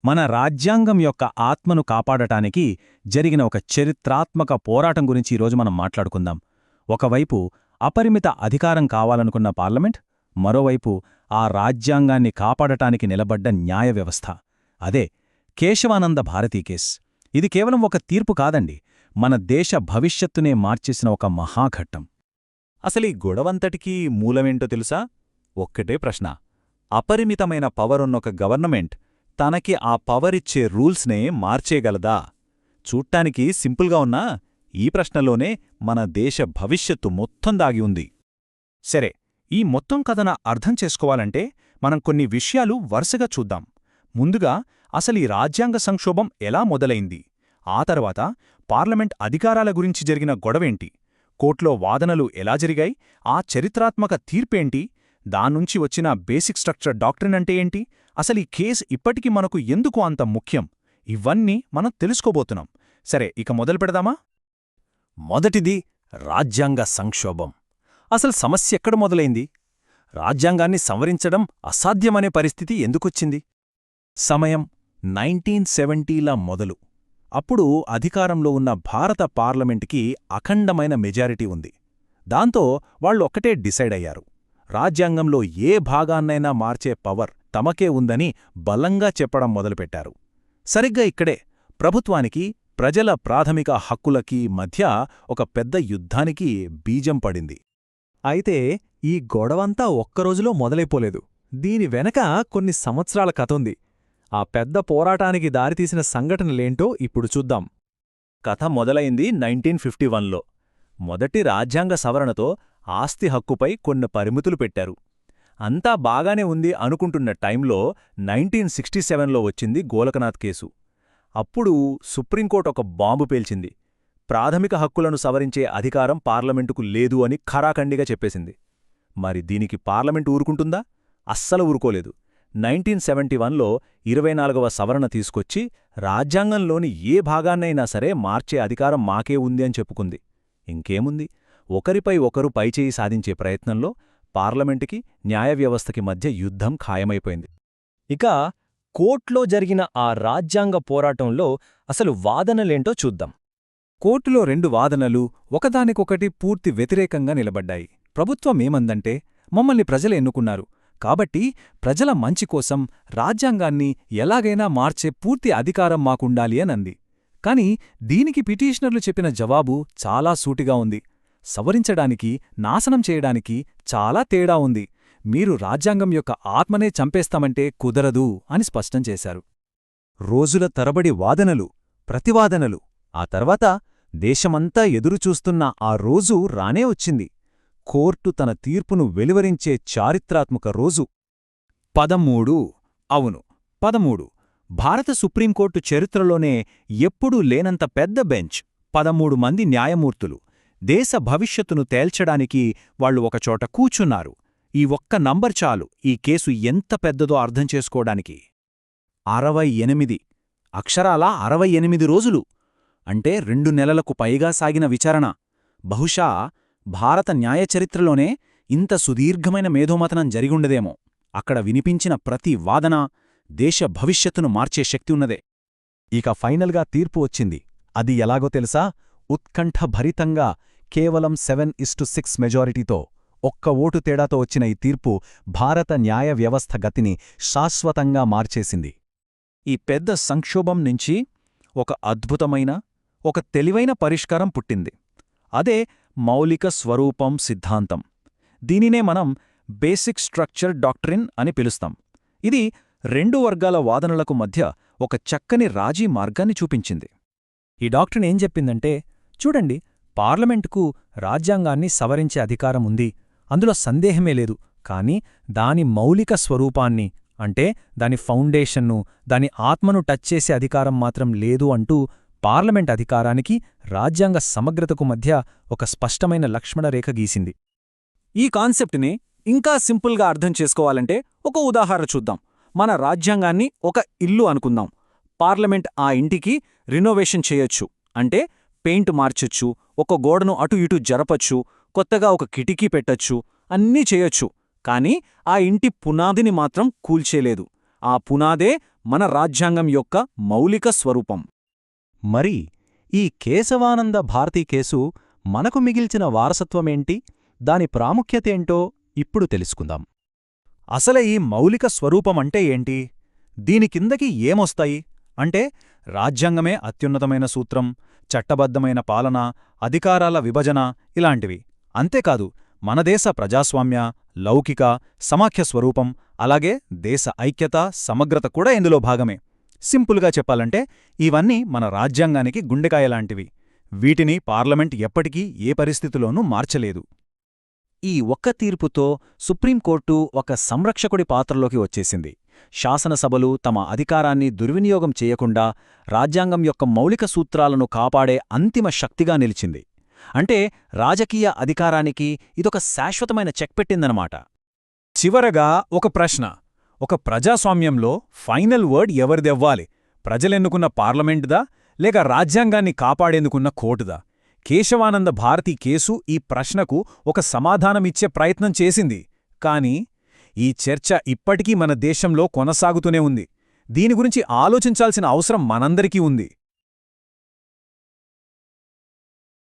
మన రాజ్యాంగం యొక్క ఆత్మను కాపాడటానికి జరిగిన ఒక చరిత్రాత్మక పోరాటం గురించి ఈరోజు మనం మాట్లాడుకుందాం. ఒకవైపు అపరిమిత అధికారం కావాలనుకున్న పార్లమెంట్, మరోవైపు ఆ రాజ్యాంగాన్ని కాపాడటానికి నిలబడ్డ న్యాయ వ్యవస్థ. అదే కేశవానంద భారతీ కేస్. ఇది కేవలం ఒక తీర్పు కాదండి, మన దేశ భవిష్యత్తునే మార్చేసిన ఒక మహాఘట్టం. అసలీ గొడవంతటికీ మూలమేంటో తెలుసా? ఒక్కటే ప్రశ్న. అపరిమితమైన పవరున్నొక గవర్నమెంట్ తనకి ఆ పవరిచ్చే రూల్స్నే మార్చేయగలదా? చూడ్డానికి సింపుల్గా ఉన్నా ఈ ప్రశ్నలోనే మన దేశ భవిష్యత్తు మొత్తం దాగి ఉంది. సరే, ఈ మొత్తం కథన అర్థం చేసుకోవాలంటే మనం కొన్ని విషయాలు వరుసగా చూద్దాం. ముందుగా అసలీ రాజ్యాంగ సంక్షోభం ఎలా మొదలైంది, ఆ తర్వాత పార్లమెంట్ అధికారాల గురించి జరిగిన గొడవేంటి, కోర్టులో వాదనలు ఎలా జరిగాయి, ఆ చరిత్రాత్మక తీర్పేంటి, దాన్నుంచి వచ్చిన బేసిక్ స్ట్రక్చర్ డాక్ట్రిన్ అంటే ఏంటి, అసలీ కేస్ ఇప్పటికి మనకు ఎందుకు అంత ముఖ్యం, ఇవన్నీ మనం తెలుసుకోబోతున్నాం. సరే, ఇక మొదలు పెడదామా? మొదటిది రాజ్యాంగ సంక్షోభం. అసలు సమస్య ఎక్కడ మొదలైంది? రాజ్యాంగాన్ని సవరించడం అసాధ్యమనే పరిస్థితి ఎందుకొచ్చింది? సమయం 1970ల మొదలు. అప్పుడు అధికారంలో ఉన్న భారత పార్లమెంటుకి అఖండమైన మెజారిటీ ఉంది. దాంతో వాళ్ళు ఒక్కటే డిసైడ్ అయ్యారు, రాజ్యాంగంలో ఏ భాగాన్నైనా మార్చే పవర్ తమకే ఉందని బలంగా చెప్పడం మొదలుపెట్టారు. సరిగ్గా ఇక్కడే ప్రభుత్వానికి, ప్రజల ప్రాథమిక హక్కులకి మధ్య ఒక పెద్ద యుద్ధానికి బీజం పడింది. అయితే ఈ గొడవంతా ఒక్కరోజులో మొదలైపోలేదు. దీని వెనక కొన్ని సంవత్సరాల కథుంది. ఆ పెద్ద పోరాటానికి దారితీసిన సంఘటనలేంటో ఇప్పుడు చూద్దాం. కథ మొదలైంది 1951లో. మొదటి రాజ్యాంగ సవరణతో ఆస్తి హక్కుపై కొన్ని పరిమితులు పెట్టారు. అంతా బాగానే ఉంది అనుకుంటున్న టైంలో 1967లో వచ్చింది గోలకనాథ్ కేసు. అప్పుడు సుప్రీంకోర్టు ఒక బాంబు పేల్చింది. ప్రాథమిక హక్కులను సవరించే అధికారం పార్లమెంటుకు లేదు అని ఖరాఖండిగా చెప్పేసింది. మరి దీనికి పార్లమెంటు ఊరుకుంటుందా? అస్సలు ఊరుకోలేదు. 1971లో 24వ సవరణ తీసుకొచ్చి రాజ్యాంగంలోని ఏ భాగాన్నైనా సరే మార్చే అధికారం మాకే ఉంది అని చెప్పుకుంది. ఇంకేముంది, ఒకరిపై ఒకరు పైచేయి సాధించే ప్రయత్నంలో పార్లమెంటుకి, న్యాయ వ్యవస్థకి మధ్య యుద్ధం ఖాయమైపోయింది. ఇక కోర్టులో జరిగిన ఆ రాజ్యాంగ పోరాటంలో అసలు వాదనలేంటో చూద్దాం. కోర్టులో 2 వాదనలు ఒకదానికొకటి పూర్తి వ్యతిరేకంగా నిలబడ్డాయి. ప్రభుత్వమేమందంటే, మమ్మల్ని ప్రజలు ఎన్నుకున్నారు కాబట్టి ప్రజల మంచి కోసం రాజ్యాంగాన్ని ఎలాగైనా మార్చే పూర్తి అధికారం మాకుండాలి అనంది. కాని దీనికి పిటిషనర్లు చెప్పిన జవాబు చాలా సూటిగా ఉంది. సవరించడానికి, నాశనం చేయడానికి చాలా తేడా ఉంది. మీరు రాజ్యాంగం యొక్క ఆత్మనే చంపేస్తామంటే కుదరదు అని స్పష్టం చేశారు. రోజుల తరబడి వాదనలు, ప్రతివాదనలు, ఆ తర్వాత దేశమంతా ఎదురుచూస్తున్న ఆ రోజు రానే వచ్చింది. కోర్టు తన తీర్పును వెలువరించే చారిత్రాత్మక రోజు. 13 అవును 13 భారత సుప్రీంకోర్టు చరిత్రలోనే ఎప్పుడూ లేనంత పెద్ద బెంచ్, 13 మంది న్యాయమూర్తులు. దేశ భవిష్యత్తును తేల్చడానికి వాళ్లు ఒకచోట కూచున్నారు. ఈ ఒక్క నంబర్ చాలు ఈ కేసు ఎంత పెద్దదో అర్థం చేసుకోవడానికి. 68 అక్షరాలా 68 రోజులు. అంటే 2 నెలలకు పైగా సాగిన విచారణ. బహుశా భారత న్యాయచరిత్రలోనే ఇంత సుదీర్ఘమైన మేధోమథనం జరిగుండదేమో. అక్కడ వినిపించిన ప్రతి వాదన దేశ భవిష్యత్తును మార్చే శక్తి ఉన్నదే. ఇక ఫైనల్గా తీర్పు వచ్చింది. అది ఎలాగో తెలుసా? ఉత్కంఠభరితంగా కేవలం 7:6 మెజారిటీతో, ఒక్క ఓటు తేడాతో వచ్చిన ఈ తీర్పు భారత న్యాయ వ్యవస్థ గతిని శాశ్వతంగా మార్చేసింది. ఈ పెద్ద సంక్షోభం నుంచి ఒక అద్భుతమైన, ఒక తెలివైన పరిష్కారం పుట్టింది. అదే మౌలిక స్వరూపం సిద్ధాంతం. దీనినే మనం బేసిక్ స్ట్రక్చర్ డాక్ట్రిన్ అని పిలుస్తాం. ఇది 2 వర్గాల వాదనలకు మధ్య ఒక చక్కని రాజీ మార్గాన్ని చూపించింది. ఈ డాక్ట్రిన్ ఏం చెప్పిందంటే, చూడండి, పార్లమెంటుకు రాజ్యాంగాన్ని సవరించే అధికారం ఉంది, అందులో సందేహమే లేదు. కాని దాని మౌలిక స్వరూపాన్ని, అంటే దాని ఫౌండేషన్ను, దాని ఆత్మను టచ్ చేసే అధికారం మాత్రం లేదు అంటూ పార్లమెంట్ అధికారానికి, రాజ్యాంగ సమగ్రతకు మధ్య ఒక స్పష్టమైన లక్ష్మణరేఖ గీసింది. ఈ కాన్సెప్ట్ని ఇంకా సింపుల్గా అర్థం చేసుకోవాలంటే ఒక ఉదాహరణ చూద్దాం. మన రాజ్యాంగాన్ని ఒక ఇల్లు అనుకుందాం. పార్లమెంట్ ఆ ఇంటికి రినోవేషన్ చేయొచ్చు, అంటే పెయింట్ మార్చొచ్చు, ఒక గోడను అటు ఇటు జరపచ్చు, కొత్తగా ఒక కిటికీ పెట్టొచ్చు, అన్నీ చేయొచ్చు. కాని ఆ ఇంటి పునాదిని మాత్రం కూల్చేలేదు. ఆ పునాదే మన రాజ్యాంగం యొక్క మౌలిక స్వరూపం. మరి ఈ కేశవానంద భారతీ కేసు మనకు మిగిల్చిన వారసత్వమేంటి, దాని ప్రాముఖ్యతేంటో ఇప్పుడు తెలుసుకుందాం. అసలే ఈ మౌలిక స్వరూపమంటే ఏంటి? దీని కిందకి ఏమొస్తాయి అంటే రాజ్యాంగమే అత్యున్నతమైన సూత్రం, చట్టబద్ధమైన పాలన, అధికారాల విభజన ఇలాంటివి. అంతేకాదు మన దేశ ప్రజాస్వామ్య, లౌకిక, సమాఖ్య స్వరూపం, అలాగే దేశ ఐక్యత, సమగ్రత కూడా ఇందులో భాగమే. సింపుల్గా చెప్పాలంటే ఇవన్నీ మన రాజ్యాంగానికి గుండెకాయలాంటివి. వీటిని పార్లమెంట్ ఎప్పటికీ ఏ పరిస్థితిలోనూ మార్చలేదు. ఈ ఒక్క తీర్పుతో సుప్రీంకోర్టు ఒక సంరక్షకుడి పాత్రలోకి వచ్చేసింది. శాసనసభలు తమ అధికారాన్ని దుర్వినియోగం చేయకుండా రాజ్యాంగం యొక్క మౌలిక సూత్రాలను కాపాడే అంతిమ శక్తిగా నిలిచింది. అంటే రాజకీయ అధికారానికి ఇదొక శాశ్వతమైన చెక్ పెట్టిందనమాట. చివరగా ఒక ప్రశ్న. ఒక ప్రజాస్వామ్యంలో ఫైనల్ వర్డ్ ఎవరిదెవ్వాలి? ప్రజలెన్నుకున్న పార్లమెంటుదా, లేక రాజ్యాంగాన్ని కాపాడేందుకున్న కోర్టుదా? కేశవానంద భారతీ కేసు ఈ ప్రశ్నకు ఒక సమాధానమిచ్చే ప్రయత్నం చేసింది. కాని ఈ చర్చ ఇప్పటికీ మన దేశంలో కొనసాగుతూనే ఉంది. దీని గురించి ఆలోచించాల్సిన అవసరం మనందరికీ ఉంది.